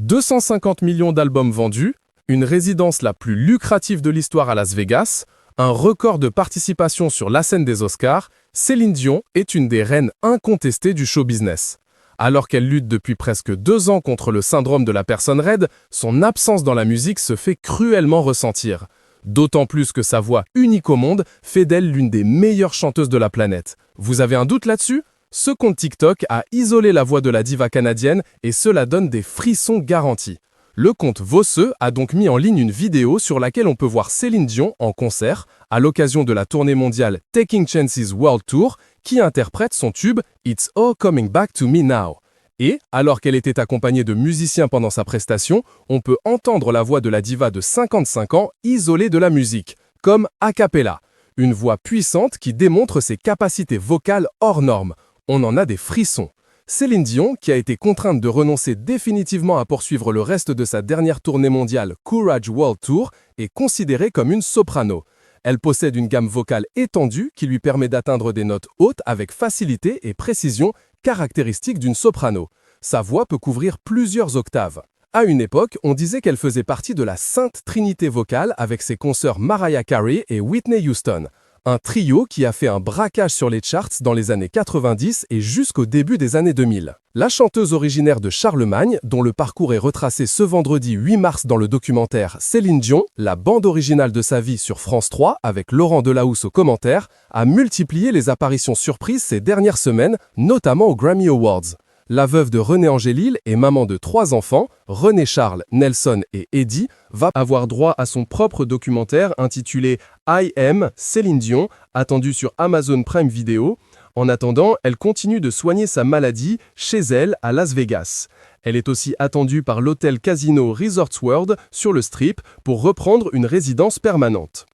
250 millions d'albums vendus, une résidence la plus lucrative de l'histoire à Las Vegas, un record de participation sur la scène des Oscars, Céline Dion est une des reines incontestées du show business. Alors qu'elle lutte depuis presque 2 ans contre le syndrome de la personne raide, son absence dans la musique se fait cruellement ressentir. D'autant plus que sa voix unique au monde fait d'elle l'une des meilleures chanteuses de la planète. Vous avez un doute là-dessus ? Ce compte TikTok a isolé la voix de la diva canadienne et cela donne des frissons garantis. Le compte Vosseux a donc mis en ligne une vidéo sur laquelle on peut voir Céline Dion en concert à l'occasion de la tournée mondiale Taking Chances World Tour qui interprète son tube It's All Coming Back to Me Now. Et, alors qu'elle était accompagnée de musiciens pendant sa prestation, on peut entendre la voix de la diva de 55 ans isolée de la musique, comme a cappella. Une voix puissante qui démontre ses capacités vocales hors normes. On en a des frissons. Céline Dion, qui a été contrainte de renoncer définitivement à poursuivre le reste de sa dernière tournée mondiale Courage World Tour, est considérée comme une soprano. Elle possède une gamme vocale étendue qui lui permet d'atteindre des notes hautes avec facilité et précision, caractéristiques d'une soprano. Sa voix peut couvrir plusieurs octaves. À une époque, on disait qu'elle faisait partie de la sainte trinité vocale avec ses consoeurs Mariah Carey et Whitney Houston. Un trio qui a fait un braquage sur les charts dans les années 90 et jusqu'au début des années 2000. La chanteuse originaire de Charlemagne, dont le parcours est retracé ce vendredi 8 mars dans le documentaire Céline Dion, la bande originale de sa vie sur France 3, avec Laurent Delahousse aux commentaires, a multiplié les apparitions surprises ces dernières semaines, notamment aux Grammy Awards. La veuve de René Angélil et maman de 3 enfants, René Charles, Nelson et Eddie, va avoir droit à son propre documentaire intitulé I Am Céline Dion, attendu sur Amazon Prime Video. En attendant, elle continue de soigner sa maladie chez elle à Las Vegas. Elle est aussi attendue par l'hôtel Casino Resorts World sur le Strip pour reprendre une résidence permanente.